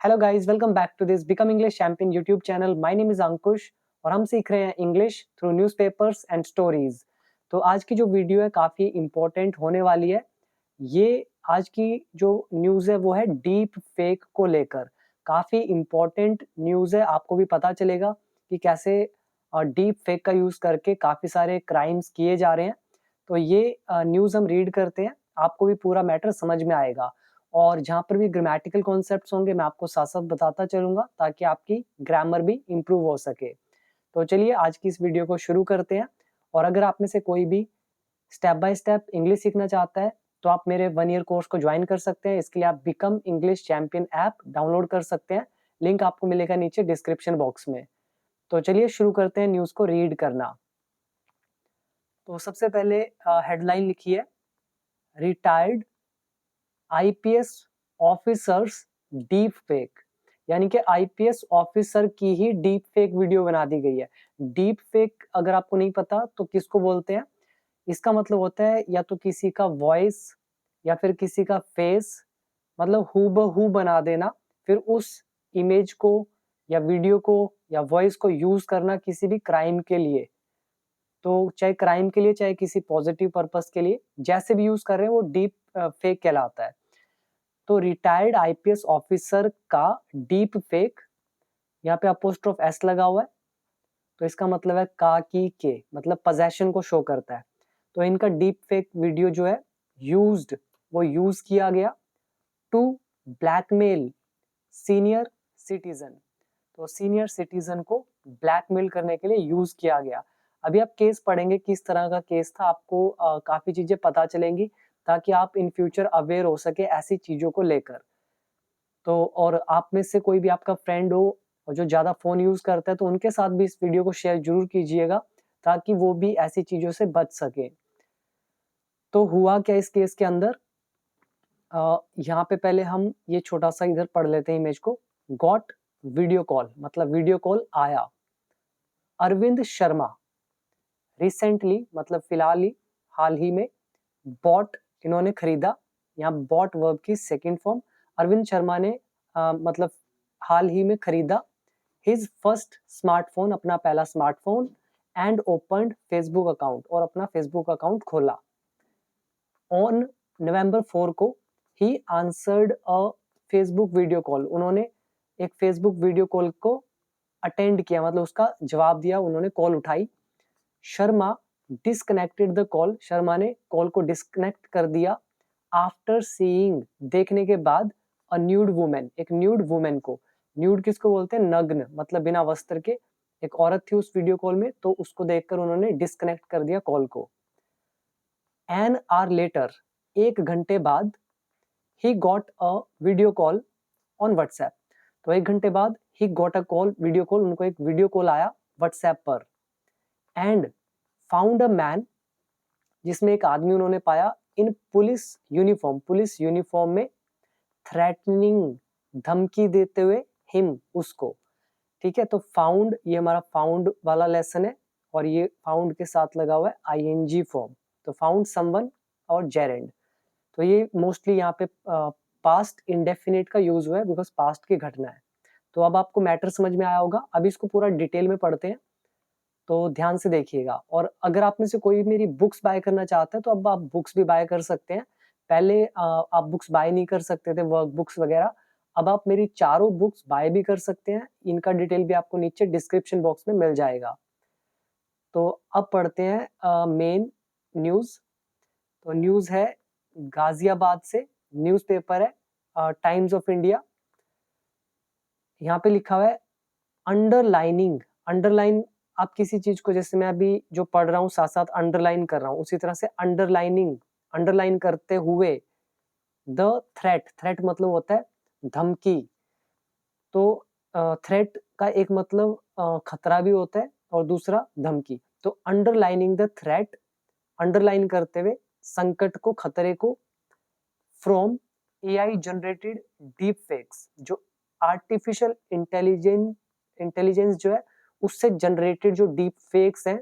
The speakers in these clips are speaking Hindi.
Hello guys, welcome back to this become English champion YouTube channel. My name is Ankush और हम सीख रहे हैं English through newspapers and stories. तो आज की जो वीडियो है काफ़ी इम्पोर्टेंट होने वाली है। ये आज की जो न्यूज़ है वो है डीप फेक को लेकर। काफ़ी इम्पोर्टेंट न्यूज़ है, आपको भी पता चलेगा कि कैसे डीप फेक का यूज़ करके काफ़ी सारे क्राइम्स किए जा रहे हैं। तो ये न्यूज़ हम रीड करते हैं, आपको भी पूरा मैटर समझ में आएगा। और जहाँ पर भी ग्रामेटिकल कॉन्सेप्ट्स होंगे मैं आपको साथ-साथ बताता चलूँगा ताकि आपकी ग्रामर भी इम्प्रूव हो सके। तो चलिए आज की इस वीडियो को शुरू करते हैं। और अगर आप में से कोई भी स्टेप बाय स्टेप इंग्लिश सीखना चाहता है तो आप मेरे 1 ईयर कोर्स को ज्वाइन कर सकते हैं। इसके लिए आप become English champion app download कर सकते हैं। लिंक आपको मिलेगा नीचे डिस्क्रिप्शन बॉक्स में। तो चलिए शुरू करते हैं न्यूज़ को रीड करना। तो सबसे पहले हेडलाइन लिखी है, retired IPS officers deep fake. यानी कि आईपीएस ऑफिसर की ही डीप फेक वीडियो बना दी गई है। डीप फेक अगर आपको नहीं पता तो किसको बोलते हैं, इसका मतलब होता है या तो किसी का वॉइस या फिर किसी का फेस, मतलब हूबहू बना देना, फिर उस इमेज को या वीडियो को या वॉइस को यूज करना किसी भी क्राइम के लिए। तो चाहे क्राइम के लिए चाहे किसी पॉजिटिव पर्पस के लिए, जैसे भी यूज कर रहे हैं वो डीप फेक कहलाता है। तो रिटायर्ड आईपीएस ऑफिसर का डीप फेक, यहाँ पे अपोस्ट्रोफ एस लगा हुआ है, तो इसका मतलब है का की के, मतलब पोजेशन को शो करता है। तो इनका डीप फेक वीडियो जो है वो यूज किया गया टू ब्लैकमेल सीनियर सिटीजन। तो सीनियर सिटीजन को ब्लैकमेल करने के लिए यूज किया गया। अभी आप केस पढ़ेंगे किस तरह का केस था, आपको काफी चीजें पता चलेंगी ताकि आप इन फ्यूचर अवेयर हो सके ऐसी चीजों को लेकर। तो और आप में से कोई भी आपका फ्रेंड हो और जो ज़्यादा फ़ोन यूज़ करता है तो उनके साथ भी इस वीडियो को शेयर ज़रूर कीजिएगा ताकि वो भी ऐसी चीज़ों से बच सके। तो हुआ क्या इस केस के अंदर, यहाँ पे पहले हम ये छोटा-सा इधर पढ़ लेते हैं इमेज को। गॉट वीडियो कॉल, मतलब वीडियो कॉल आया। अरविंद शर्मा रिसेंटली, मतलब फिलहाल ही, हाल ही में, बॉट इन्होंने खरीदा। यहाँ बॉट वर्ब की सेकंड फॉर्म। अरविंद शर्मा ने मतलब हाल ही में खरीदा हिज फर्स्ट स्मार्टफोन, अपना पहला smartphone, and opened Facebook account, और अपना फेसबुक अकाउंट खोला। ऑन नवंबर 4 को he answered a Facebook video call, उन्होंने एक फेसबुक वीडियो कॉल को अटेंड किया, मतलब उसका जवाब दिया, उन्होंने कॉल उठाई। Sharma disconnected the call, Sharma ने कॉल को डिस्कनेक्ट कर दिया। आफ्टर सीइंग, देखने के बाद, अ न्यूड वुमेन, एक न्यूड वुमेन को, न्यूड किसको बोलते हैं, नग्न, मतलब बिना वस्त्र के एक औरत थी उस वीडियो कॉल में, तो उसको देखकर उन्होंने डिस्कनेक्ट कर दिया कॉल को। एन आवर लेटर, 1 घंटे बाद, he got a video call on WhatsApp, तो 1 घंटे बाद he got a call, video call, उनको एक वीडियो कॉल आया व्हाट्सएप पर। एंड फाउंड अ मैन, जिसमें एक आदमी उन्होंने पाया, इन पुलिस यूनिफॉर्म में, थ्रेटनिंग, धमकी देते हुए, हिम, उसको। ठीक है, तो फाउंड, ये हमारा फाउंड वाला लेसन है और ये फाउंड के साथ लगा हुआ है आईएनजी फॉर्म। तो फाउंड समवन और जेरेंड, तो ये मोस्टली यहाँ पे पास्ट इंडेफिनिट का यूज हुआ है बिकॉज पास्ट की घटना है। तो अब आपको मैटर समझ में आया होगा। अब इसको पूरा डिटेल में पढ़ते हैं, तो ध्यान से देखिएगा। और अगर आप में से कोई मेरी बुक्स बाय करना चाहता है तो अब आप बुक्स भी बाय कर सकते हैं। पहले आप बुक्स बाय नहीं कर सकते थे, वर्क बुक्स वगैरह। अब आप मेरी चारों बुक्स बाय भी कर सकते हैं, इनका डिटेल भी आपको नीचे डिस्क्रिप्शन बॉक्स में मिल जाएगा। तो अब पढ़ते हैं मेन न्यूज़। तो न्यूज़ है गाजियाबाद से, न्यूज़पेपर है टाइम्स ऑफ इंडिया। यहाँ पे लिखा हुआ है अंडरलाइनिंग। अंडरलाइन, आप किसी चीज को, जैसे मैं अभी जो पढ़ रहा हूँ साथ साथ अंडरलाइन कर रहा हूँ, उसी तरह से अंडरलाइनिंग, अंडरलाइन करते हुए, द थ्रेट, थ्रेट मतलब होता है धमकी। तो थ्रेट का एक मतलब खतरा भी होता है और दूसरा धमकी। तो अंडरलाइनिंग द थ्रेट, अंडरलाइन करते हुए संकट को, खतरे को, from AI generated deep fakes, जो आर्टिफिशियल इंटेलिजेंस जो है उससे जनरेटेड जो डीप फेक्स हैं,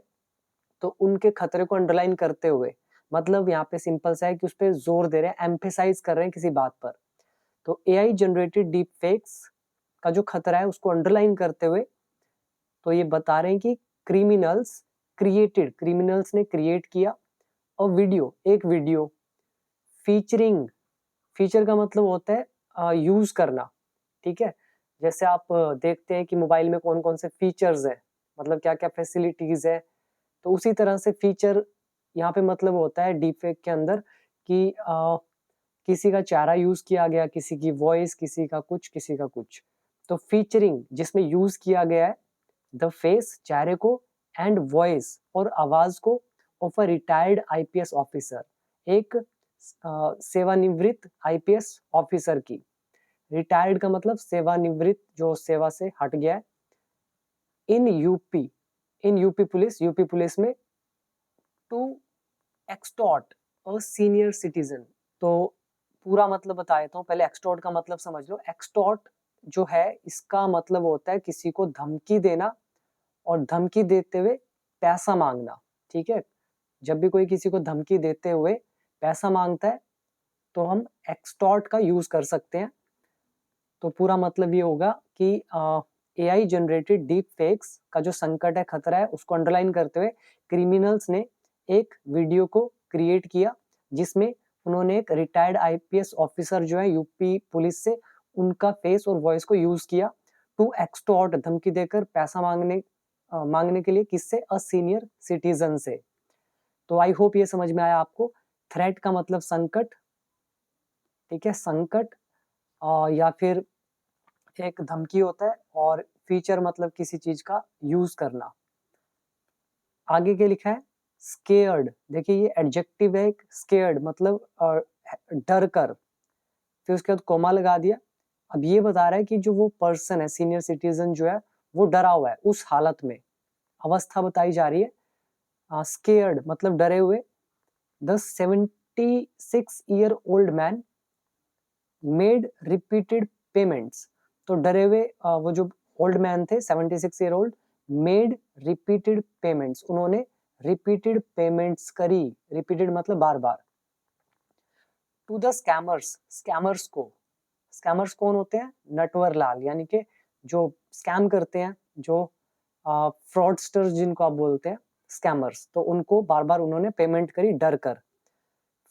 तो उनके खतरे को अंडरलाइन करते हुए, मतलब यहाँ पे सिंपल सा है कि उस पर जोर दे रहे हैं, एम्फेसाइज कर रहे हैं किसी बात पर। तो एआई जनरेटेड डीप फेक्स का जो खतरा है उसको अंडरलाइन करते हुए तो ये बता रहे हैं कि क्रिमिनल्स ने क्रिएट किया एक वीडियो फीचरिंग। फीचर का मतलब होता है यूज करना, ठीक है। जैसे आप देखते हैं कि मोबाइल में कौन कौन से फीचर्स है, मतलब क्या क्या फैसिलिटीज है, तो उसी तरह से फीचर यहाँ पे मतलब होता है डीपफेक के अंदर कि किसी का चेहरा यूज किया गया, किसी की वॉइस, किसी का कुछ। तो फीचरिंग जिसमें यूज किया गया है द फेस, चेहरे को, एंड वॉइस और आवाज को of a retired IPS officer, एक सेवानिवृत्त आईपीएस ऑफिसर की। रिटायर्ड का मतलब सेवानिवृत्त, जो सेवा से हट गया है। इन यूपी पुलिस में to extort a senior citizen. तो पूरा मतलब बता देता हूँ, पहले एक्सटॉर्ट का मतलब समझ लो। एक्सटॉर्ट जो है इसका मतलब होता है किसी को धमकी देना और धमकी देते हुए पैसा मांगना, ठीक है। जब भी कोई किसी को धमकी देते हुए पैसा मांगता है तो हम एक्सटॉर्ट का यूज कर सकते हैं। तो पूरा मतलब ये होगा कि एआई जनरेटेड डीप फेक्स का जो संकट है, खतरा है, उसको अंडरलाइन करते हुए क्रिमिनल्स ने एक वीडियो को क्रिएट किया जिसमें उन्होंने एक रिटायर्ड आईपीएस ऑफिसर जो है यूपी पुलिस से, उनका फेस और वॉइस को यूज किया टू एक्सटॉर्ट, धमकी देकर पैसा मांगने के लिए, किससे? अ सीनियर सिटीजन से। तो आई होप ये समझ में आया आपको। थ्रेट का मतलब संकट, ठीक है, संकट, या फिर एक धमकी होता है, और फीचर मतलब किसी चीज का यूज करना। आगे क्या लिखा है? स्केयर्ड। देखिए ये एडजेक्टिव है, स्केयर्ड मतलब डर कर, फिर उसके बाद कोमा लगा दिया। अब ये बता रहा है कि जो वो पर्सन है, सीनियर सिटीजन जो है, वो डरा हुआ है, उस हालत में अवस्था बताई जा रही है। स्केयर्ड मतलब डरे हुए। The 76-year-old man made repeated payments. तो डरे हुए वो जो ओल्ड मैन थे 76 year old, made repeated payments, उन्होंने रिपीटेड पेमेंट्स करी। रिपीटेड मतलब बार बार। टू द स्कैमर्स, स्कैमर्स कौन होते हैं? नटवर लाल, यानी कि जो स्कैम करते हैं, जो फ्रॉडस्टर्स जिनको आप बोलते हैं, स्कैमर्स, तो उनको बार बार उन्होंने पेमेंट करी डर कर।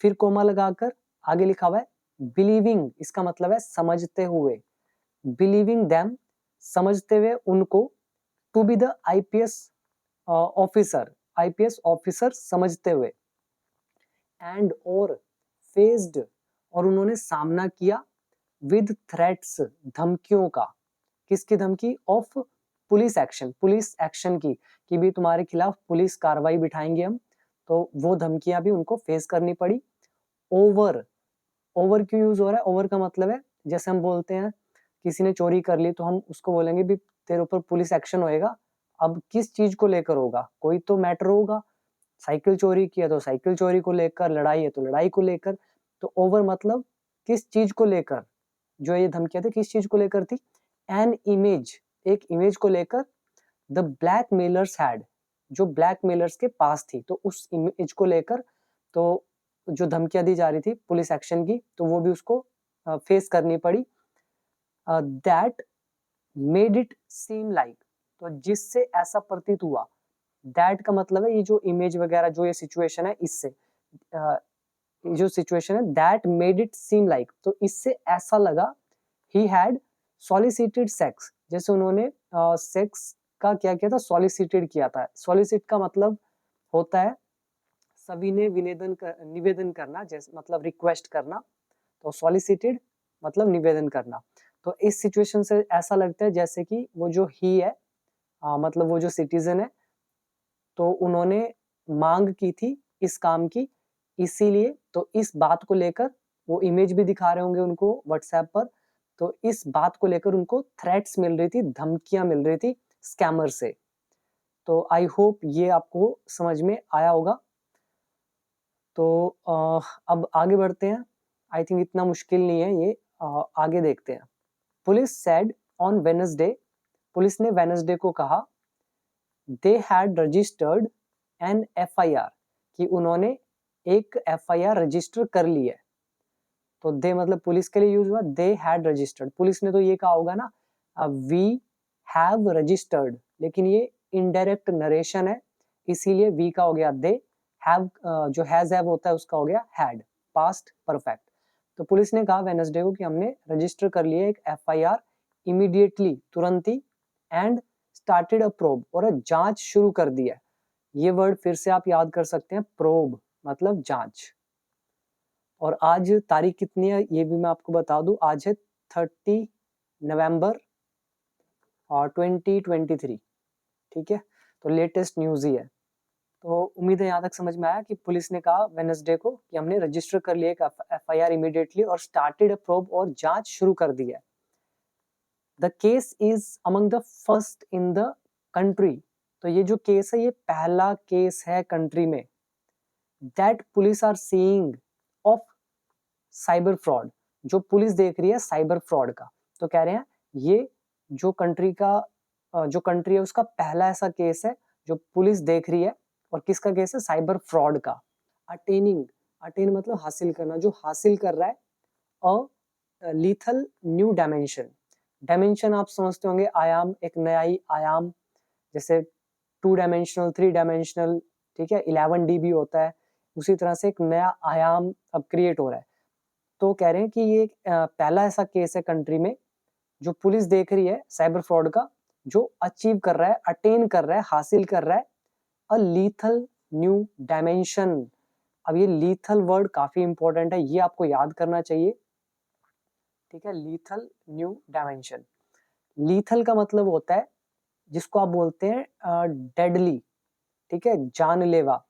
फिर कोमा लगाकर आगे लिखा हुआ है बिलीविंग, इसका मतलब है समझते हुए। बिलीविंग देम, समझते हुए उनको, to be the IPS officer, IPS officer समझते हुए, एंड और फेस्ड, और उन्होंने सामना किया, विद थ्रेट्स, धमकियों का। किसकी धमकी? ऑफ पुलिस एक्शन की, कि भी तुम्हारे खिलाफ पुलिस कार्रवाई बिठाएंगे हम। तो वो धमकियां भी उनको फेस करनी पड़ी। ओवर क्यों यूज हो रहा है? ओवर का मतलब है, जैसे हम बोलते हैं किसी ने चोरी कर ली तो हम उसको बोलेंगे भी तेरे ऊपर पुलिस एक्शन होएगा। अब किस चीज को लेकर होगा? कोई तो मैटर होगा। साइकिल चोरी किया तो साइकिल चोरी को लेकर, लड़ाई है तो लड़ाई को लेकर। तो ओवर मतलब किस चीज को लेकर, जो ये धमकियां थी किस चीज को लेकर थी? एन इमेज, एक इमेज को लेकर। द ब्लैक मेलर्स हैड, जो ब्लैक मेलर्स के पास थी, तो उस इमेज को लेकर तो जो धमकियां दी जा रही थी पुलिस एक्शन की, तो वो भी उसको फेस करनी पड़ी। That made it seem like, तो जिससे ऐसा प्रतीत हुआ। दैट का मतलब है ये जो इमेज वगैरह, जो ये सिचुएशन है, इससे जो सिचुएशन है, that made it seem like, तो इससे ऐसा लगा। ही हैड सॉलिसिटेड सेक्स, जैसे उन्होंने सेक्स का क्या किया था? सॉलिसिटेड किया था। सॉलिसिट का मतलब होता है सविनय निवेदन करना, जैसे मतलब रिक्वेस्ट करना। तो सॉलिसिटेड मतलब निवेदन करना। तो इस सिचुएशन से ऐसा लगता है जैसे कि वो जो ही है, मतलब वो जो सिटीजन है, तो उन्होंने मांग की थी इस काम की, इसीलिए तो इस बात को लेकर वो इमेज भी दिखा रहे होंगे उनको व्हाट्सएप पर। तो इस बात को लेकर उनको थ्रेट्स मिल रही थी, धमकियां मिल रही थी स्कैमर से। तो आई होप ये आपको समझ में आया होगा। तो अब आगे बढ़ते हैं। आई थिंक इतना मुश्किल नहीं है ये। आगे देखते हैं। Police said on Wednesday, police ने वेडनेसडे को कहा, they had registered an FIR, कि उन्होंने एक एफआईआर रजिस्टर कर ली है। तो दे मतलब पुलिस के लिए यूज हुआ, दे हैड रजिस्टर्ड। पुलिस ने तो ये कहा होगा ना वी हैव रजिस्टर्ड, लेकिन ये इनडायरेक्ट नरेशन है, इसीलिए वी का हो गया दे, हैव जो हैज हैव होता है उसका हो गया हैड, पास्ट परफेक्ट। तो पुलिस ने कहा वेडनेसडे को कि हमने रजिस्टर कर लिया एक एफआईआर इमीडिएटली, तुरंत ही, एंड स्टार्टेड अ प्रोब, और जांच शुरू कर दी है। ये वर्ड फिर से आप याद कर सकते हैं, प्रोब मतलब जांच। और आज तारीख कितनी है ये भी मैं आपको बता दूं, आज है 30 नवंबर और 2023, ठीक है, तो लेटेस्ट न्यूज ही है। तो उम्मीद है यहाँ तक समझ में आया कि पुलिस ने कहा वेडनेसडे को कि हमने रजिस्टर कर लिया एक एफआईआर इमीडिएटली और स्टार्टेड अ प्रोब, और जांच शुरू कर दी है। The case is among the first in the country, तो ये जो केस है ये पहला केस है कंट्री में, that police are seeing of cyber fraud, जो पुलिस देख रही है साइबर फ्रॉड का। तो कह रहे हैं ये जो कंट्री का जो कंट्री है उसका पहला ऐसा केस है जो पुलिस देख रही है, और किसका केस है, साइबर फ्रॉड का। अटेनिंग, अटेन मतलब हासिल करना, जो हासिल कर रहा है अ लीथल न्यू डायमेंशन। डायमेंशन आप समझते होंगे, आयाम, एक नया ही आयाम, जैसे 2 डायमेंशनल, 3 डायमेंशनल, ठीक है, 11D भी होता है, उसी तरह से एक नया आयाम अब क्रिएट हो रहा है। तो कह रहे हैं कि ये पहला ऐसा केस है कंट्री में जो पुलिस देख रही है साइबर फ्रॉड का, जो अचीव कर रहा है, अटेन कर रहा है, हासिल कर रहा है अ लीथल न्यू डायमेंशन। अब ये लीथल वर्ड काफी इंपॉर्टेंट है, ये आपको याद करना चाहिए, ठीक है, लीथल न्यू डायमेंशन। लीथल का मतलब होता है जिसको आप बोलते हैं डेडली, ठीक है, जानलेवा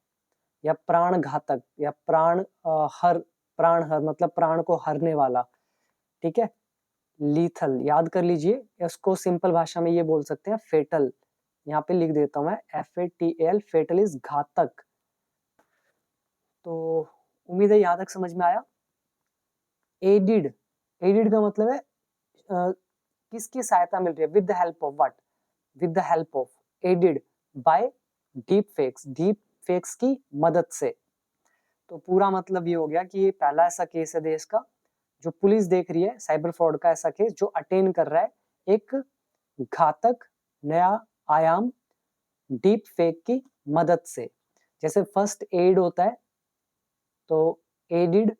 या प्राण घातक या प्राण हर मतलब प्राण को हरने वाला, ठीक है, लीथल याद कर लीजिए। इसको सिंपल भाषा में ये बोल सकते हैं फेटल, यहाँ पे लिख देता हूं मैं FATAL, फेटल इज घातक। तो उम्मीद है यहाँ तक समझ में आया। एडिड, एडिड का मतलब है किसकी सहायता मिल रही है, with the help of what, with the help of, aided by deep fakes, deep fakes की मदद से। तो पूरा मतलब ये हो गया कि ये पहला ऐसा केस है देश का जो पुलिस देख रही है साइबर फ्रॉड का, ऐसा केस जो अटेन कर रहा है एक घातक नया आयाम डीप फेक की मदद से। जैसे फर्स्ट एड होता है तो एडिड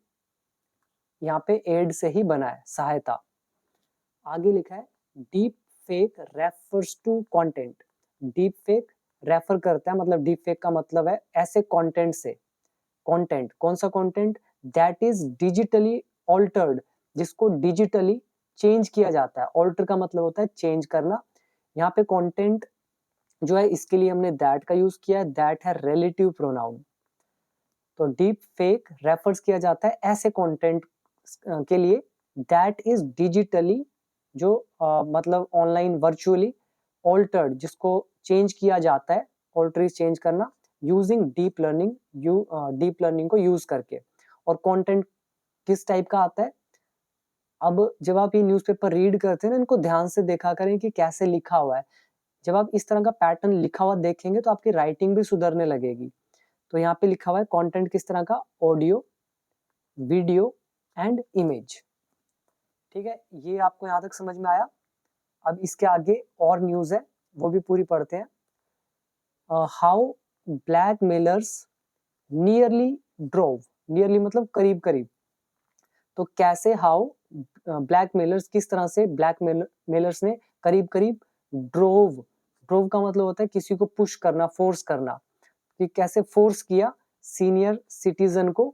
यहाँ पे एड से ही बना है, सहायता। आगे लिखा है deep fake refers to content, deep fake refer करता है, मतलब डीप फेक का मतलब है ऐसे कंटेंट से, कंटेंट कौन सा content, that is digitally altered, जिसको डिजिटली चेंज किया जाता है। ऑल्टर का मतलब होता है चेंज करना, यहाँ पे कंटेंट जो है इसके लिए हमने दैट का यूज किया है, दैट है रिलेटिव प्रोनाउन। तो डीप फेक रेफर्स किया जाता है ऐसे कंटेंट के लिए दैट इज डिजिटली, जो मतलब ऑनलाइन वर्चुअली ऑल्टर्ड, जिसको चेंज किया जाता है, ऑल्टर इज चेंज करना, using deep learning, deep learning को यूज करके। और कंटेंट किस टाइप का आता है, अब जब आप ये न्यूज़पेपर रीड करते हैं ना, इनको ध्यान से देखा करें कि कैसे लिखा हुआ है। जब आप इस तरह का पैटर्न लिखा हुआ देखेंगे तो आपकी राइटिंग भी सुधरने लगेगी। तो यहाँ पे लिखा हुआ है कंटेंट किस तरह का, ऑडियो, वीडियो एंड इमेज, ठीक है, ये आपको यहाँ तक समझ में आया। अब इसके आगे और न्यूज है, वो भी पूरी पढ़ते हैं। How black Mellors nearly drove, nearly मतलब करीब करीब, तो कैसे, हाउ ब्लैक मेलर्स, किस तरह से ब्लैक मेलर्स ने करीब करीब ड्रोव, ड्रोव का मतलब होता है किसी को पुश करना, फोर्स करना, कि कैसे फोर्स किया सीनियर सिटीजन को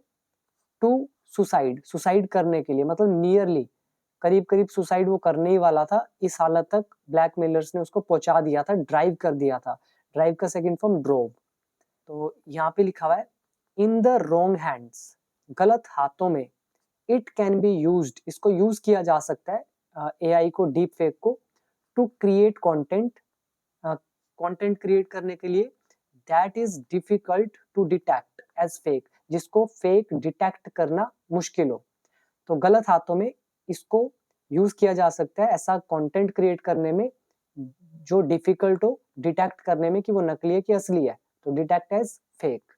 टू सुसाइड, सुसाइड करने के लिए, मतलब नियरली करीब करीब सुसाइड वो करने ही वाला था, इस हालत तक ब्लैक मेलर्स ने उसको पहुंचा दिया था, ड्राइव कर दिया था। ड्राइव का सेकंड फॉर्म ड्रोव। तो यहाँ पे लिखा हुआ है इन द रॉन्ग हैंड्स, गलत हाथों में, इट कैन बी यूज्ड, इसको यूज किया जा सकता है एआई को, डीप फेक को, to create content, content create करने के लिए, that is difficult to detect as fake, जिसको फेक डिटेक्ट करना मुश्किल हो। तो गलत हाथों में इसको यूज किया जा सकता है ऐसा कंटेंट क्रिएट करने में जो डिफिकल्ट हो डिटेक्ट करने में कि वो नकली है कि असली है, तो detect as fake.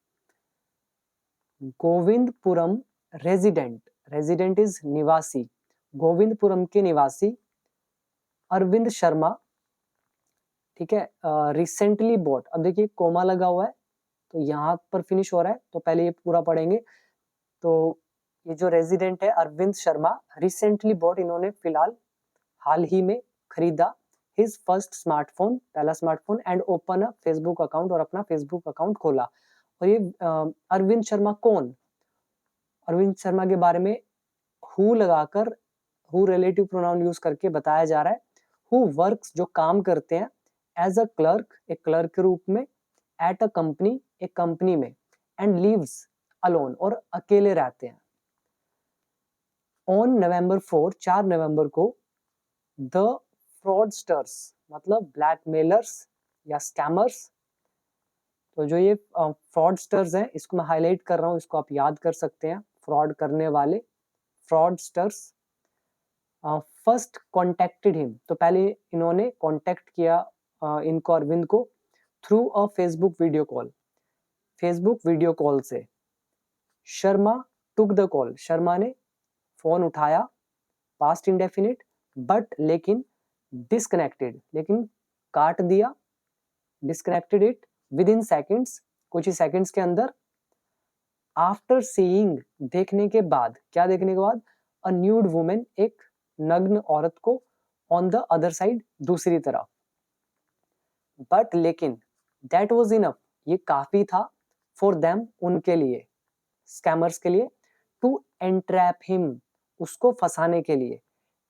Govindpuram resident, resident is निवासी, गोविंदपुरम के निवासी अरविंद शर्मा, ठीक है, रिसेंटली बॉट, अब देखिए कोमा लगा हुआ है तो यहाँ पर फिनिश हो रहा है, तो पहले ये पूरा पढ़ेंगे। तो ये जो रेजिडेंट है अरविंद शर्मा, रिसेंटली बॉट, इन्होंने फिलहाल हाल ही में खरीदा हिज फर्स्ट स्मार्टफोन, पहला smartphone, and open a Facebook account, और अपना फेसबुक अकाउंट खोला। और ये अरविंद शर्मा कौन? अरविंद शर्मा के बारे में हु लगाकर, हु रिलेटिव प्रोनाउन यूज करके बताया जा रहा है। हु वर्क्स, जो काम करते हैं, एज अ क्लर्क, एक क्लर्क के रूप में, एट अ कंपनी, एक कंपनी में, एंड लिव्स अलोन, और अकेले रहते हैं। ऑन नवंबर 4, 4 नवंबर को, द फ्रॉडस्टर्स, मतलब ब्लैकमेलर्स या स्कैमर्स, तो जो ये फ्रॉडस्टर्स हैं, इसको मैं हाईलाइट कर रहा हूँ, इसको आप याद कर सकते हैं, फ्रॉड करने वाले, फ्रॉडस्टर्स, फर्स्ट कॉन्टेक्टेड हिम, तो पहले इन्होंने कॉन्टेक्ट किया इनको, अरविंद को, through a Facebook video call, Facebook video call से। Sharma took the call, Sharma ने फोन उठाया, पास्ट इंडेफिनिट, बट लेकिन, डिस्कनेक्टेड, लेकिन काट दिया, disconnected it within seconds, कुछ ही सेकेंड्स के अंदर। आफ्टर सीइंग, देखने के बाद, क्या देखने के बाद? अ न्यूड वुमेन, एक नग्न औरत को, ऑन द अदर साइड, दूसरी तरफ। बट लेकिन, दैट वॉज इनफ, ये काफी था, फॉर देम, उनके लिए, स्कैमर्स के लिए, टू एंट्रैप हिम, उसको फंसाने के लिए।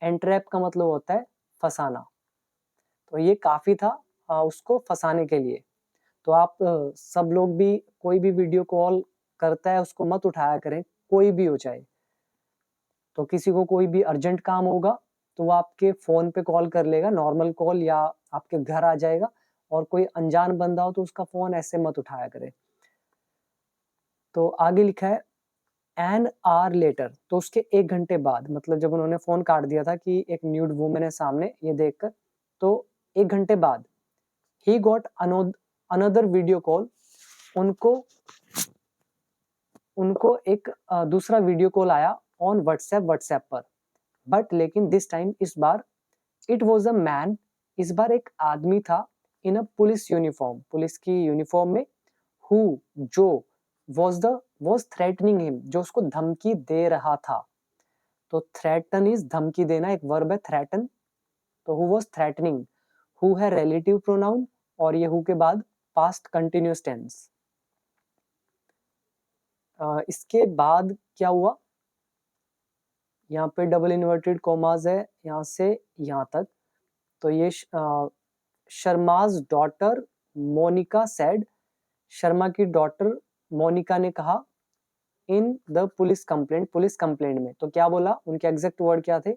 एंट्रैप का मतलब होता है फंसाना, तो ये काफी था उसको फंसाने के लिए। तो आप सब लोग भी, कोई भी वीडियो कॉल करता है उसको मत उठाया करें, कोई भी हो चाहे। तो किसी को कोई भी अर्जेंट काम होगा तो वो आपके फोन पे कॉल कर लेगा, नॉर्मल कॉल, या आपके घर आ जाएगा, और कोई अनजान बंदा हो तो उसका फोन ऐसे मत उठाया करे। तो आगे लिखा है एन आवर लेटर, तो उसके 1 घंटे बाद, मतलब जब उन्होंने फोन काट दिया था कि एक न्यूड वुमेन है सामने, ये देखकर, तो 1 घंटे बाद, he got another video call, उनको उनको एक दूसरा वीडियो कॉल आया, ऑन व्हाट्सएप पर। बट लेकिन दिस टाइम, इस बार, इट वॉज अ मैन, इस बार एक आदमी था, इन अ पुलिस यूनिफॉर्म, पुलिस की यूनिफॉर्म में, हु, जो, वॉज थ्रेटनिंग हिम, जो उसको धमकी दे रहा था। तो थ्रेटन इज धमकी देना, एक वर्ब है थ्रेटन, तो हु वॉज थ्रेटनिंग, हु है रिलेटिव प्रोनाउन, और ये हु के बाद पास्ट कंटिन्यूअस टेंस। इसके बाद क्या हुआ? यहाँ पे डबल इन्वर्टेड कॉमास है, यहाँ से यहाँ तक। तो ये शर्माज डॉटर मोनिका सेड, शर्मा की डॉटर मोनिका ने कहा, in the police complaint, police complaint में, तो क्या बोला, उनके एग्जैक्ट वर्ड क्या थे?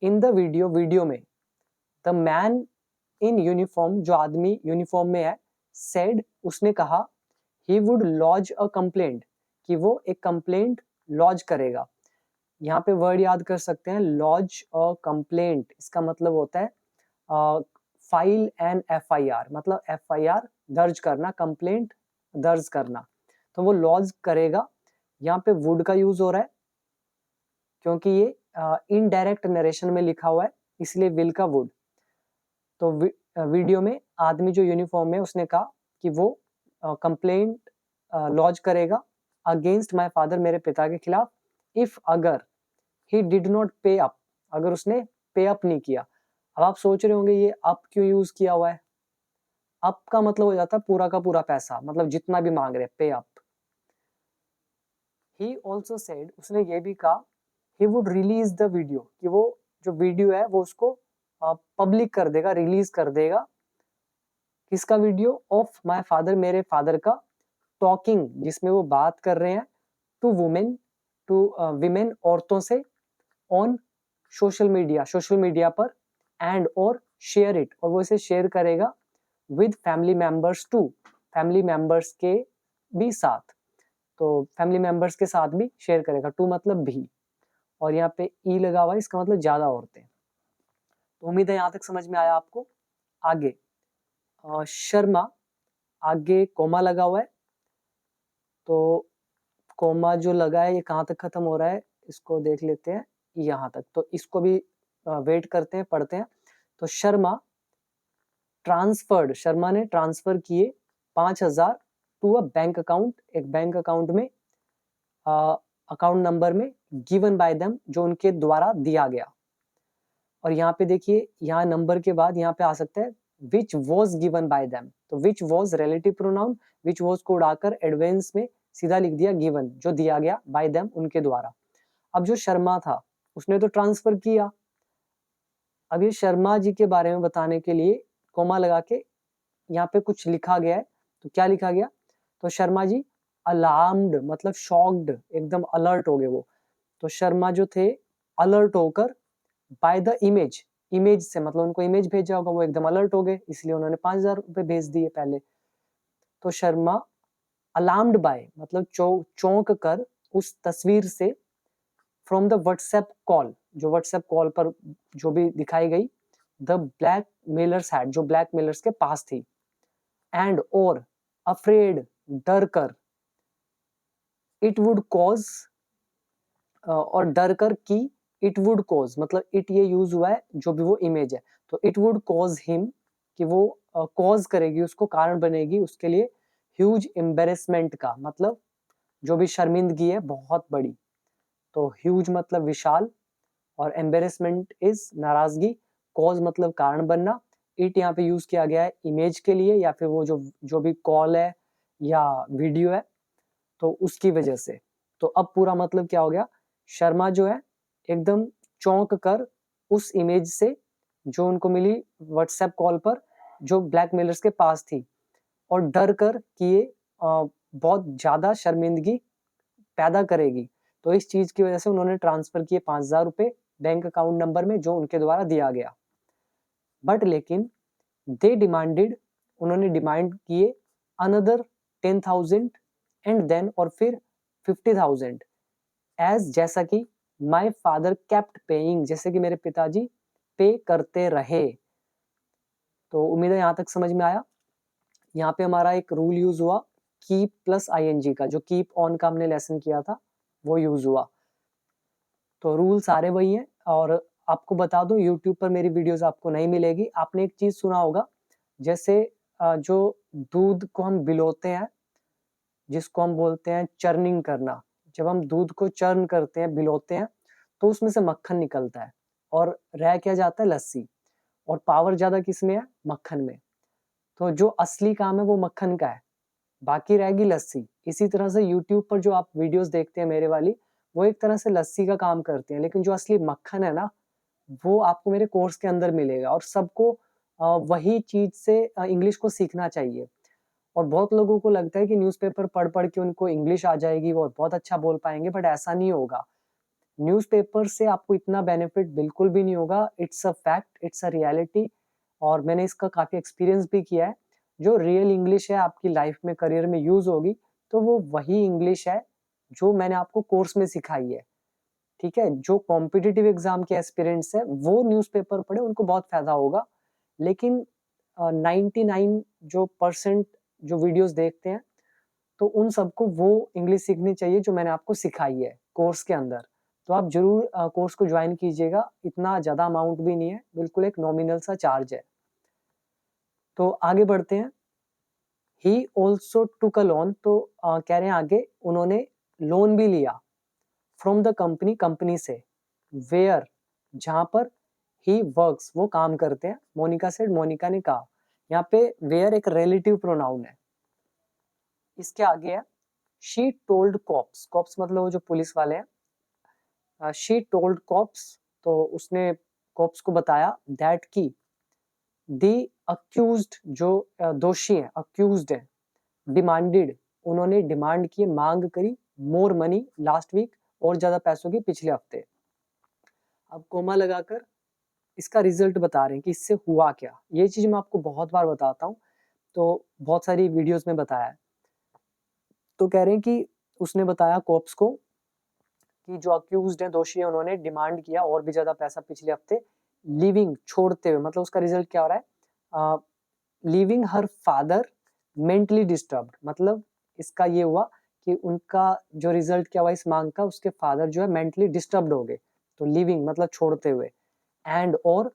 इन द वीडियो, वीडियो में, द मैन इन यूनिफॉर्म, जो आदमी यूनिफॉर्म में है, सेड, उसने कहा, he would lodge a complaint, कि वो एक कंप्लेंट लॉज करेगा। यहाँ पे वर्ड याद कर सकते हैं, लॉज अ कंप्लेंट, इसका मतलब होता है फाइल एन एफआईआर, मतलब एफआईआर दर्ज करना, कंप्लेंट दर्ज करना, तो वो लॉज करेगा। यहाँ पे वुड का यूज हो रहा है क्योंकि ये इनडायरेक्ट नरेशन में लिखा हुआ है, इसलिए विल का वुड। तो वीडियो में आदमी जो यूनिफॉर्म में, उसने कहा कि वो कंप्लेंट लॉज करेगा अगेंस्ट माय फादर, मेरे पिता के खिलाफ, इफ, अगर, ही डिड नॉट पे अप, अगर उसने पे अप नहीं किया। अब आप सोच रहे होंगे ये अप क्यों यूज किया हुआ है? अप का मतलब हो जाता है पूरा का पूरा पैसा, मतलब जितना भी मांग रहे, पे अप। ही ऑल्सो सेड, उसने ये भी कहा, he would release the video, कि वो जो वीडियो है वो उसको पब्लिक कर देगा, रिलीज कर देगा। किसका वीडियो? ऑफ माय फादर, मेरे फादर का, टॉकिंग, जिसमें वो बात कर रहे हैं, टू वुमेन, टू विमेन, औरतों से, on social media, social media पर, एंड और शेयर इट, और वो इसे शेयर करेगा with family members to, family members के भी साथ, तो फैमिली मेंबर्स के साथ भी शेयर करेगा, टू मतलब भी, और यहाँ पे ई लगा हुआ है, इसका मतलब ज्यादा औरतें। तो उम्मीद है यहाँ तक समझ में आया आपको। आगे शर्मा, आगे कोमा लगा हुआ है, तो कोमा जो लगा है ये कहाँ तक खत्म हो रहा है, इसको देख लेते हैं यहाँ तक, तो इसको भी वेट करते हैं, पढ़ते हैं। तो शर्मा ने ट्रांसफर किए 5,000 टू अ बैंक अकाउंट, एक बैंक अकाउंट में, अकाउंट नंबर में गिवन बाय देम, जो उनके द्वारा दिया गया। और यहाँ पे देखिए, यहाँ नंबर के बाद यहाँ पे आ सकता है which was given by them. तो which was relative pronoun, which was को उड़ाकर एडवांस में सीधा लिख दिया गिवन, जो दिया गया, बाय देम उनके द्वारा। अब जो शर्मा था उसने तो ट्रांसफर किया, अब ये शर्मा जी के बारे में बताने के लिए कोमा लगा के यहाँ पे कुछ लिखा गया है। तो क्या लिखा गया, तो शर्मा जी अलार्म्ड मतलब शॉक्ड, एकदम अलर्ट हो गए वो। तो शर्मा जो थे अलर्ट होकर बाय द इमेज, इमेज से मतलब उनको इमेज भेजा होगा, वो एकदम अलर्ट हो गए, इसलिए उन्होंने 5,000 रुपए भेज दिए पहले। तो शर्मा अलार्म्ड बाय मतलब चौंक कर उस तस्वीर से, फ्रॉम द व्हाट्सएप कॉल, जो व्हाट्सएप कॉल पर जो भी दिखाई गई, द ब्लैक मेलर्स हैड, जो ब्लैक मेलर्स के पास थी, एंड और अफ्रेड डर कर, इट वुड कॉज, और डर कर की, इट वुड कॉज मतलब इट ये यूज हुआ है जो भी वो इमेज है, तो इट वुड कॉज हिम कि वो कॉज करेगी, उसको कारण बनेगी उसके लिए, ह्यूज एम्बेरसमेंट का मतलब जो भी शर्मिंदगी है बहुत बड़ी। तो ह्यूज मतलब विशाल, और एम्बेरसमेंट इज नाराजगी, कॉज मतलब कारण बनना, इट यहाँ पे यूज किया गया है इमेज के लिए, या फिर वो जो भी कॉल है या वीडियो है तो उसकी वजह से। तो अब पूरा मतलब क्या हो गया, शर्मा जो है एकदम चौंक कर उस इमेज से जो उनको मिली व्हाट्सएप कॉल पर, जो ब्लैकमेलर्स के पास थी, और डर कर कि ये बहुत ज्यादा शर्मिंदगी पैदा करेगी, तो इस चीज की वजह से उन्होंने ट्रांसफर किए 5,000 रुपए बैंक अकाउंट नंबर में जो उनके द्वारा दिया गया। बट लेकिन दे डिमांडेड, उन्होंने डिमांड किए अनदर 10,000 एंड देन, और फिर 50,000, एज जैसा कि माई फादर केप्ट पेइंग, जैसे कि मेरे पिताजी पे करते रहे। तो उम्मीद है यहाँ तक समझ में आया। यहाँ पे हमारा एक रूल यूज हुआ कीप प्लस आईएनजी का, जो कीप ऑन का हमने लेसन किया था वो यूज हुआ। तो रूल सारे वही हैं, और आपको बता दूं यूट्यूब पर मेरी वीडियोस आपको नहीं मिलेगी। आपने एक चीज सुना होगा, जैसे जो दूध को हम बिलोते हैं, जिसको हम बोलते हैं चर्निंग करना, जब हम दूध को चर्न करते हैं, बिलोते हैं, तो उसमें से मक्खन निकलता है और रह क्या जाता है, लस्सी। और पावर ज्यादा किस में है, मक्खन में। तो जो असली काम है वो मक्खन का है, बाकी रहेगी लस्सी। इसी तरह से यूट्यूब पर जो आप वीडियोस देखते हैं मेरे वाली, वो एक तरह से लस्सी का काम करते हैं, लेकिन जो असली मक्खन है ना, वो आपको मेरे कोर्स के अंदर मिलेगा। और सबको वही चीज से इंग्लिश को सीखना चाहिए। और बहुत लोगों को लगता है कि न्यूज़पेपर पढ़ पढ़ के उनको इंग्लिश आ जाएगी, वो बहुत अच्छा बोल पाएंगे, बट ऐसा नहीं होगा। न्यूज़पेपर से आपको इतना बेनिफिट बिल्कुल भी नहीं होगा। It's a fact, it's a reality, और मैंने इसका काफी एक्सपीरियंस भी किया है। जो रियल इंग्लिश है आपकी लाइफ में, करियर में यूज होगी, तो वो वही इंग्लिश है जो मैंने आपको कोर्स में सिखाई है। ठीक है, जो कॉम्पिटिटिव एग्जाम के एस्पिरेंट्स है वो न्यूज़पेपर पढ़े, उनको बहुत फायदा होगा। लेकिन 99 जो परसेंट जो वीडियोस देखते हैं, तो उन सबको वो इंग्लिश सीखनी चाहिए जो मैंने आपको सिखाई है कोर्स के अंदर। तो आप जरूर कोर्स को ज्वाइन कीजिएगा, इतना ज्यादा अमाउंट भी नहीं है, बिल्कुल एक नॉमिनल सा चार्ज है। तो आगे बढ़ते हैं। He also took a loan, तो कह रहे हैं आगे, उन्होंने लोन भी लिया फ्रॉम द कंपनी, कंपनी से, वेयर जहां पर ही वर्क्स वो काम करते हैं। मोनिका सेड, मोनिका ने कहा। यहाँ पे वेयर एक रिलेटिव प्रोनाउन है। इसके आगे है शी टोल्ड कॉप्स, कॉप्स मतलब वो जो पुलिस वाले हैं। शी टोल्ड कॉप्स, तो उसने कॉप्स को बताया दैट की दी अक्यूज्ड, जो दोषी है, अक्यूज्ड है, डिमांडेड, उन्होंने डिमांड की, मांग करी, मोर मनी लास्ट वीक, और ज्यादा पैसों की पिछले हफ्ते। अब कोमा लगाकर इसका रिजल्ट बता रहे हैं कि इससे हुआ क्या। ये चीज मैं आपको बहुत बार बताता हूँ, तो बहुत सारी वीडियोस में बताया है। तो कह रहे हैं कि उसने बताया कॉप्स को कि जो अक्यूज्ड है, दोषी है, उन्होंने डिमांड किया और भी ज्यादा पैसा पिछले हफ्ते, लिविंग छोड़ते हुए, मतलब उसका रिजल्ट क्या हो रहा है, living her father mentally disturbed, मतलब इसका ये हुआ कि उनका जो रिजल्ट क्या हुआ इस मांग का, उसके फादर जो है मेंटली डिस्टर्ब्ड हो गए। तो लिविंग मतलब छोड़ते हुए, एंड और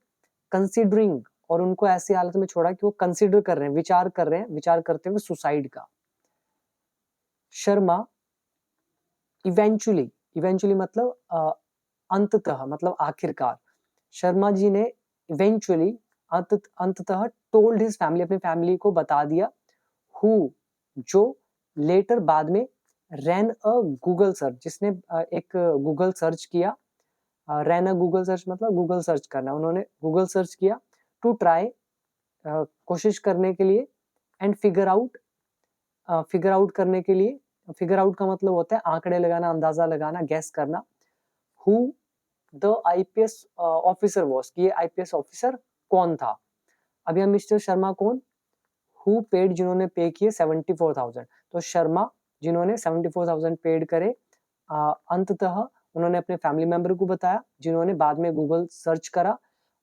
कंसिडरिंग, और उनको ऐसी हालत में छोड़ा कि वो कंसिडर कर रहे हैं, विचार करते हुए सुसाइड का। शर्मा इवेंचुअली मतलब अंततः, मतलब आखिरकार, शर्मा जी ने इवेंचुअली अंततः टोल्ड हिज फैमिली, अपनी फैमिली को बता दिया, हु, जो लेटर बाद में रैन अ गूगल सर्च, जिसने एक गूगल सर्च किया, रैन अ गूगल सर्च मतलब गूगल सर्च करना, उन्होंने गूगल सर्च किया टू ट्राई, कोशिश करने के लिए, एंड फिगर आउट करने के लिए, फिगर आउट का मतलब होता है आंकड़े लगाना, अंदाजा लगाना, गैस करना, who the IPS officer was, कि ये आईपीएस ऑफिसर कौन था। अभी हम मिस्टर शर्मा कौन, हु पेड, जिन्होंने पे किए 74,000, तो शर्मा जिन्होंने 74,000 पेड करे, अंततः उन्होंने अपने फैमिली मेंबर को बताया, जिन्होंने बाद में गूगल सर्च करा,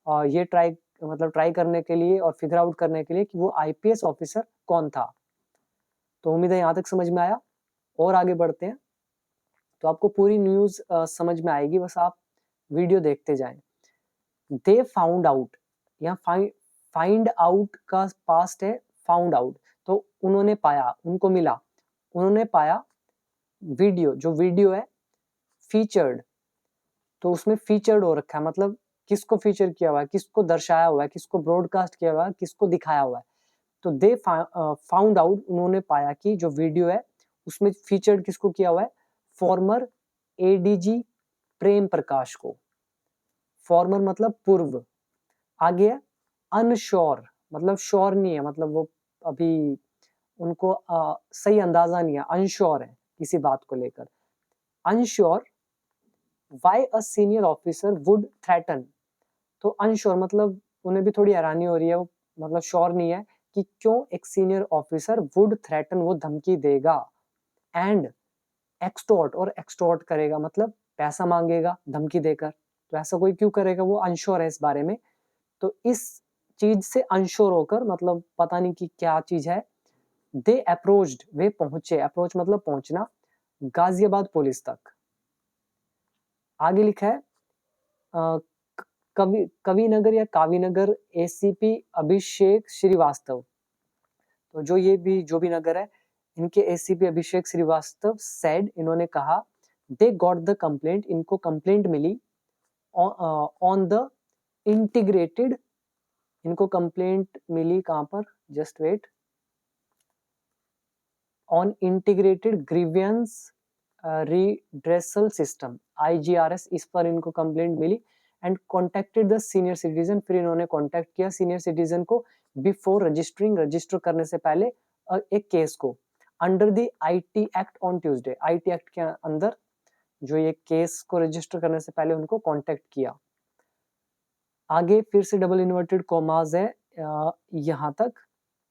ये ट्राई करने के लिए और फिगर आउट करने के लिए कि वो आईपीएस ऑफिसर कौन था। तो उम्मीद है यहाँ तक समझ में आया, और आगे बढ़ते हैं। तो आपको पूरी न्यूज समझ में आएगी, बस आप वीडियो देखते जाएं। दे फाउंड आउट, यहाँ फाइंड आउट का पास्ट है फाउंड आउट, तो उन्होंने पाया, उनको मिला, उन्होंने पाया वीडियो, जो वीडियो है फीचर्ड, तो उसमें फीचर्ड हो रखा है, मतलब किसको फीचर किया हुआ है, किसको दर्शाया हुआ है, किसको ब्रॉडकास्ट किया हुआ है, किसको दिखाया हुआ है। तो दे फाउंड आउट, उन्होंने पाया कि जो वीडियो है उसमें फीचर्ड किसको किया हुआ है, फॉर्मर एडीजी प्रेम प्रकाश को। फॉर्मर मतलब पूर्व, आगे है अनश्योर, मतलब श्योर नहीं है, मतलब वो अभी उनको सही अंदाजा नहीं है, अनश्योर है किसी बात को लेकर। Unsure why a senior officer would threaten, तो अनश्योर मतलब उन्हें भी थोड़ी हैरानी हो रही है, वो मतलब श्योर नहीं है कि क्यों एक सीनियर ऑफिसर वुड थ्रेटन, वो धमकी देगा, एंड एक्सटॉर्ट, और एक्सटॉर्ट करेगा मतलब पैसा मांगेगा धमकी देकर, तो ऐसा कोई क्यों करेगा, वो अनश्योर है इस बारे में। तो इस चीज से अनश्योर होकर, मतलब पता नहीं कि क्या चीज है, दे अप्रोच्ड, वे पहुंचे, अप्रोच मतलब पहुंचना, गाजियाबाद पुलिस तक। आगे लिखा है कविनगर या कावीनगर एसीपी अभिषेक श्रीवास्तव, तो जो भी नगर है, इनके एसीपी अभिषेक श्रीवास्तव सेड, इन्होंने कहा, दे गॉट द कंप्लेंट, इनको कंप्लेंट मिली ऑन द इंटीग्रेटेड, इनको कंप्लेंट मिली कहां पर, just wait, on integrated grievance redressal system, IGRS, इस पर इनको कंप्लेंट मिली, and contacted the senior citizen, फिर इन्होंने कॉन्टेक्ट किया सीनियर सिटीजन को, बिफोर रजिस्टरिंग, रजिस्टर करने से पहले एक केस को, under the IT act on Tuesday, IT act के अंदर जो ये केस को रजिस्टर करने से पहले उनको कॉन्टेक्ट किया। आगे फिर से डबल इन्वर्टेड कॉमाज है यहाँ तक,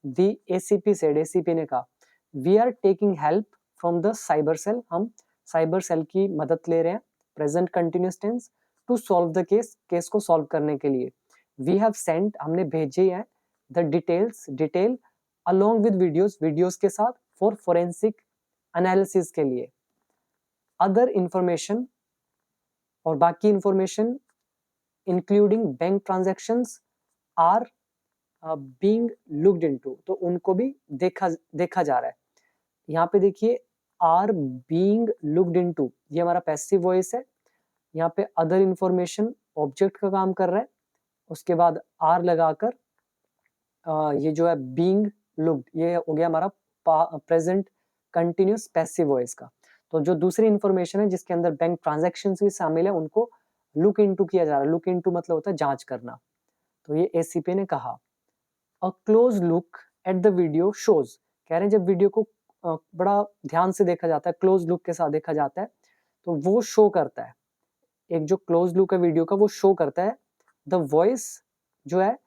दी ACP सेड, ACP ने कहा, we are taking help from the cyber cell, हम साइबर सेल की मदद ले रहे हैं, present continuous tense, to solve the case को सॉल्व करने के लिए, वी हैव सेंट, हमने भेजे हैं, the detail along with videos के साथ, फॉर फोरेंसिक एनालिसिस के लिए, अदर इंफॉर्मेशन, और बाकी information including bank transactions are being looked into, तो उनको भी देखा जा रहा है। यहाँ पे देखिए आर बीइंग लुक्ड इनटू, ये हमारा पैसिव वॉइस है, यहाँ पे अदर इंफॉर्मेशन ऑब्जेक्ट का काम कर रहा है, उसके बाद आर लगाकर ये जो है बीइंग लुक्ड, ये हो गया हमारा प्रेजेंट कंटिन्यूस पैसिव वॉइस का। तो जो दूसरी इंफॉर्मेशन है जिसके अंदर बैंक ट्रांजैक्शंस भी शामिल है, उनको लुक इनटू किया जा रहा है, लुक इनटू मतलब होता है जांच करना। तो ये ACP ने कहा, a close look at the video shows, कह रहे हैं जब वीडियो को बड़ा ध्यान से देखा जाता है, क्लोज लुक के साथ देखा जाता है, तो वो शो करता है, एक जो क्लोज लुक है वीडियो का, वो शो करता है द वॉइस जो है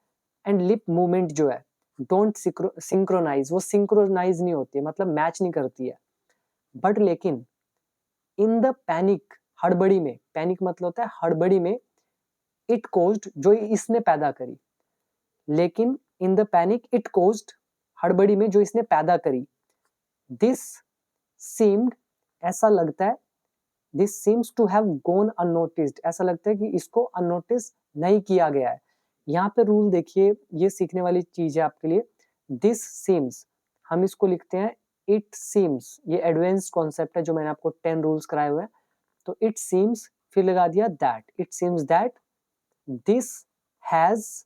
एंड लिप मूवमेंट जो है, डोंट सिंक्रोनाइज, वो सिंक्रोनाइज नहीं होती है, मतलब मैच नहीं करती है, बट लेकिन इन द पैनिक, हड़बड़ी में, पैनिक मतलब होता है हड़बड़ी में, इट कोज्ड, जो इसने पैदा करी, लेकिन in the panic it caused, हड़बड़ी में जो इसने पैदा करी, दिस सीम्ड, ऐसा लगता है, this seems to have gone unnoticed, ऐसा लगता है कि इसको अननोटिस नहीं किया गया है, यहाँ पे रूल देखिए, ये सीखने वाली चीज है आपके लिए। दिस सीम्स, हम इसको लिखते हैं इट सीम्स। ये एडवांस कॉन्सेप्ट है जो मैंने आपको 10 रूल्स कराए हुए हैं। तो इट सीम्स, फिर लगा दिया that, it seems that this has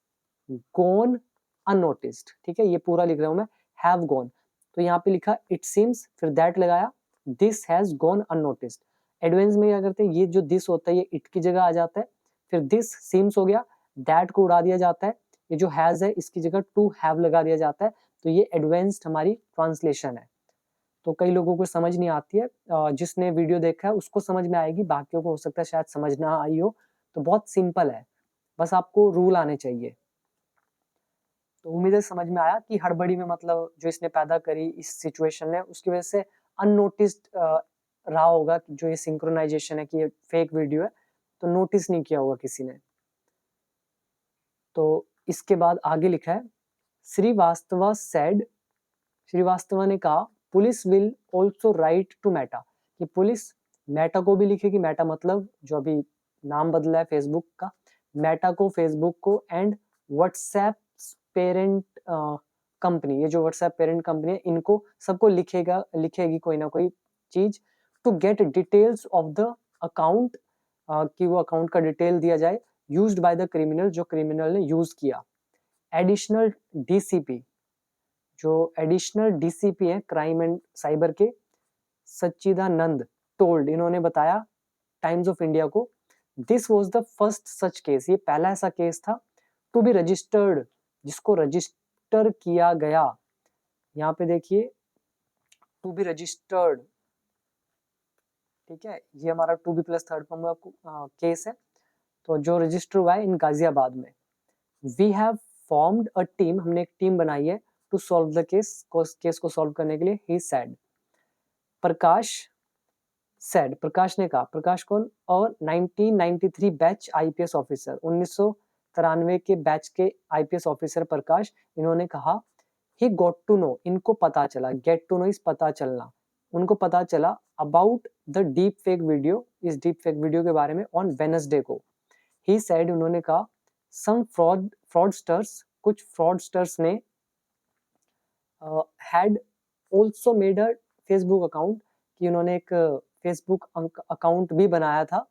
gone unnoticed. ठीक है, ये पूरा लिख रहा हूं मैं, हैव गॉन। तो यहाँ पे लिखा इट सीम्स, फिर दैट लगाया, this has gone unnoticed. Advance में क्या करते हैं, ये जो दिस होता है ये इट की जगह आ जाता है, फिर दिस सीम्स हो गया, दैट को उड़ा दिया जाता है, ये जो हैज है इसकी जगह टू हैव लगा दिया जाता है। तो ये एडवांस्ड हमारी ट्रांसलेशन है। तो कई लोगों को समझ नहीं आती है, जिसने वीडियो देखा है उसको समझ में आएगी, बाकियों को हो सकता है शायद समझ ना आई हो। तो बहुत सिंपल है, बस आपको रूल आने चाहिए। तो उम्मीद है समझ में आया कि हड़बड़ी में मतलब जो इसने पैदा करी इस सिचुएशन ने, उसकी वजह से अननोटिस्ड रहा होगा कि जो ये सिंक्रोनाइजेशन है कि ये फेक वीडियो है, तो नोटिस नहीं किया होगा किसी ने। तो इसके बाद आगे लिखा है, श्रीवास्तव सेड, श्रीवास्तव ने कहा, police will also write to Meta, कि पुलिस मेटा को भी लिखेगी। मेटा मतलब जो अभी नाम बदला है फेसबुक का, मेटा को, फेसबुक को, एंड व्हाट्सएप पेरेंट कंपनी, ये जो व्हाट्सएप पेरेंट कंपनी है इनको सबको लिखेगी कोई ना कोई चीज, to get details of the account, कि वो अकाउंट का डिटेल दिया जाए, यूज्ड बाय द क्रिमिनल, जो क्रिमिनल ने यूज किया। एडिशनल डीसीपी, जो एडिशनल डीसीपी है क्राइम एंड साइबर के, सच्चिदानंद टोल्ड, इन्होंने बताया टाइम्स ऑफ इंडिया को, this was the first such case, ये पहला ऐसा केस था, टू बी रजिस्टर्ड, जिसको रजिस्टर किया गया। यहाँ पे देखिए टू बी रजिस्टर्ड, ठीक है, ये हमारा two B plus third form का केस है, तो जो रजिस्टर हुआ है इन गाजियाबाद में। We have formed a team, हमने एक टीम बनाई है, टू सॉल्व द केस को सॉल्व करने के लिए। ही सेड, प्रकाश सेड, प्रकाश ने कहा, प्रकाश कौन, और 1993 बैच आईपीएस ऑफिसर, 1993 के बैच के आईपीएस ऑफिसर प्रकाश, इन्होंने कहा, ही गॉट टू नो, इनको पता चला, गेट टू नो इस पता चलना, उनको पता चला, about the deep fake video, इस डीप फेक वीडियो के बारे में, ऑन वेनसडे को। ही सेड, उन्होंने कहा, सम फ्रॉडस्टर्स, कुछ फ्रॉडस्टर्स ने, had also made a Facebook account, कि उन्होंने एक फेसबुक अकाउंट भी बनाया था,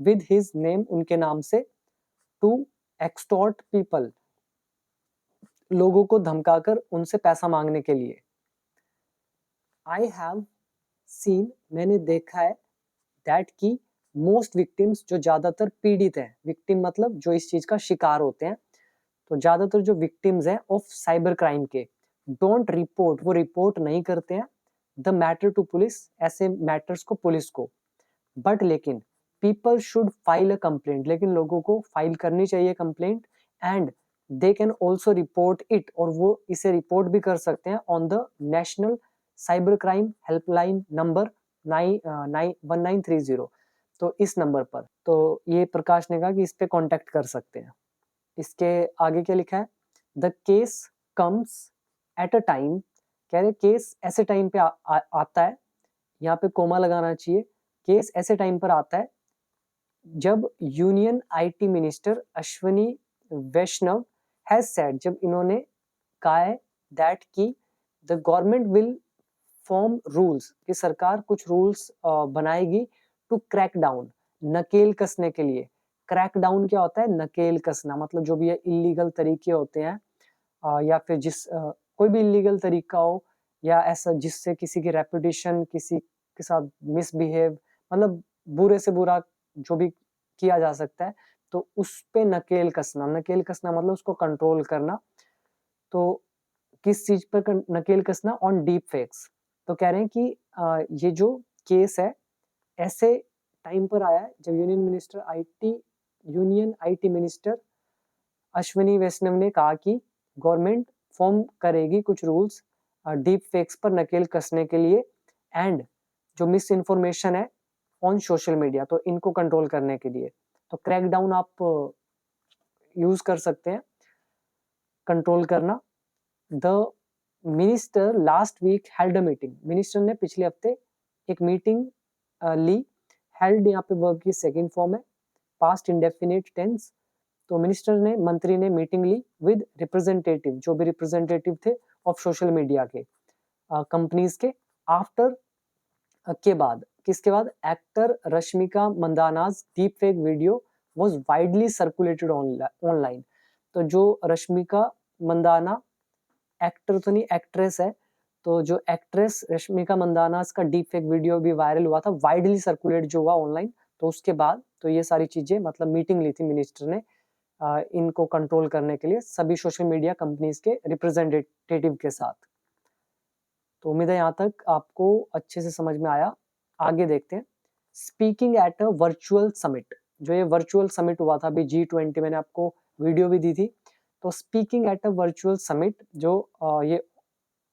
विद हिज नेम, उनके नाम से, टू एक्सटॉर्ट पीपल, लोगों को धमकाकर उनसे पैसा मांगने के लिए। आई हैव सीन, मैंने देखा है, दैट की मोस्ट विक्टिम्स, जो ज्यादातर पीड़ित हैं, विक्टिम मतलब जो इस चीज का शिकार होते हैं, तो ज्यादातर जो विक्टिम्स हैं ऑफ साइबर क्राइम के, डोंट रिपोर्ट, वो रिपोर्ट नहीं करते हैं, द मैटर टू पुलिस, ऐसे मैटर्स को पुलिस को, बट लेकिन people should file a complaint, लेकिन लोगों को फाइल करनी चाहिए complaint, and they can also report it, और वो इसे रिपोर्ट भी कर सकते हैं, on the national cyber crime helpline number 1930, तो इस नंबर पर। तो ये प्रकाश ने कहा कि इस पे कांटेक्ट कर सकते हैं। इसके आगे क्या लिखा है, the case comes at a time, कह रहे केस ऐसे टाइम पे आता है, यहाँ पे कोमा लगाना चाहिए, केस ऐसे टाइम पर आता है जब union IT minister Ashwini Vaishnaw has said, जब इन्होंने कहा है दैट की the government will form rules, कि सरकार कुछ रूल्स बनाएगी, टू क्रैक डाउन, नकेल कसने के लिए। क्रैक डाउन क्या होता है, नकेल कसना, मतलब जो भी ये इलीगल तरीके होते हैं, या फिर कोई भी इलीगल तरीका हो, या ऐसा जिससे किसी की रेपुटेशन, किसी के साथ मिसबिहेव, मतलब बुरे से बुरा जो भी किया जा सकता है, तो उस पे नकेल कसना, नकेल कसना मतलब उसको कंट्रोल करना। तो किस चीज पर नकेल कसना, ऑन डीप फेक्स। तो कह रहे हैं कि ये जो केस है ऐसे टाइम पर आया है जब यूनियन आईटी मिनिस्टर अश्विनी वैष्णव ने कहा कि गवर्नमेंट फॉर्म करेगी कुछ रूल्स डीप फेक्स पर नकेल कसने के लिए, एंड जो मिस इन्फॉर्मेशन है ऑन सोशल मीडिया, तो इनको कंट्रोल करने के लिए। तो क्रैकडाउन आप यूज कर सकते हैं, कंट्रोल करना। The minister last week held a meeting, minister ने पिछले हफ्ते एक मीटिंग ली। हेल्ड यहाँ पे वर्ब की सेकंड फॉर्म है, पास्ट इंडेफिनिट टेंस, तो मंत्री ने मीटिंग ली विद रिप्रेजेंटेटिव, जो भी रिप्रेजेंटेटिव थे ऑफ सोशल मीडिया के कंपनीज के, आफ्टर के बाद, किसके बाद, actor Rashmika Mandanna's deep fake video was widely circulated online. तो जो रश्मिका मंदाना, एक्टर तो नहीं एक्ट्रेस है, तो जो एक्ट्रेस रश्मिका मंदाना का डीप फेक वीडियो भी वायरल हुआ था, वाइडली सर्कुलेट जो हुआ ऑनलाइन। तो उसके बाद तो ये सारी चीजें, मतलब मीटिंग ली थी मिनिस्टर ने इनको कंट्रोल करने के लिए सभी सोशल मीडिया कंपनीज के रिप्रेजेंटेटिव के साथ। तो उम्मीद है यहाँ तक आपको अच्छे से समझ में आया। आगे देखते हैं, speaking at a virtual summit. जो ये वर्चुअल समिट हुआ था अभी G20, मैंने आपको वीडियो भी दी थी। तो speaking at a virtual summit, जो ये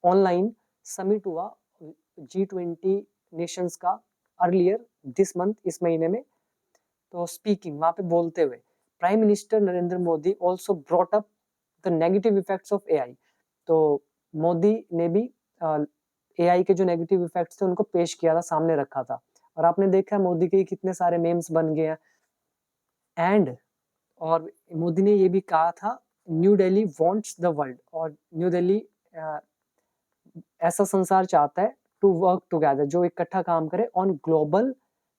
ऑनलाइन समिट हुआ G20 नेशंस का अर्लियर दिस मंथ, इस महीने में। तो स्पीकिंग, वहां पे बोलते हुए, prime minister Narendra Modi also brought up the negative effects of AI। तो मोदी ने भी AI के जो नेगेटिव इफेक्ट्स थे उनको पेश किया था, सामने रखा था। और आपने देखा मोदी के कितने सारे मेम्स बन गए हैं। एंड और मोदी ने ये भी कहा था, new Delhi wants the world, और न्यू दिल्ली ऐसा संसार चाहता है टू वर्क टुगेदर, जो इकट्ठा काम करे ऑन ग्लोबल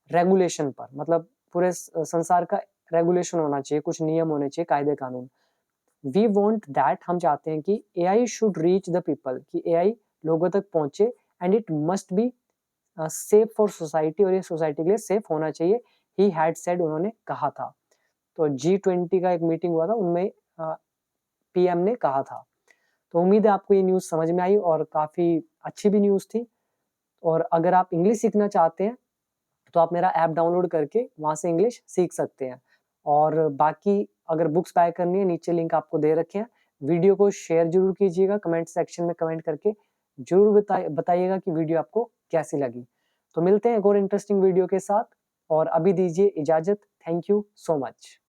रेगुलेशन पर, मतलब पूरे संसार का रेगुलेशन होना चाहिए, कुछ नियम होने चाहिए, कायदे कानून। वी वॉन्ट दैट, हम चाहते हैं कि AI should reach the people, कि AI लोगों तक पहुंचे, and it must be safe for society, और ये सोसाइटी के लिए सेफ होना चाहिए, ही हैड सेड, उन्होंने कहा था। तो G20 का एक मीटिंग हुआ था, उनमें PM ने कहा था। तो उम्मीद है आपको ये न्यूज़ समझ में आई, और काफ़ी अच्छी भी न्यूज़ थी। और अगर आप इंग्लिश सीखना चाहते हैं तो आप मेरा ऐप डाउनलोड करके वहाँ से इंग्लिश सीख सकते हैं। और बाकी अगर बुक्स बाय करनी है, नीचे लिंक आपको दे रखे हैं। वीडियो को शेयर जरूर कीजिएगा, कमेंट सेक्शन में कमेंट करके जरूर बताइएगा कि वीडियो आपको कैसी लगी। तो मिलते हैं एक और इंटरेस्टिंग वीडियो के साथ, और अभी दीजिए इजाज़त। Thank you so much.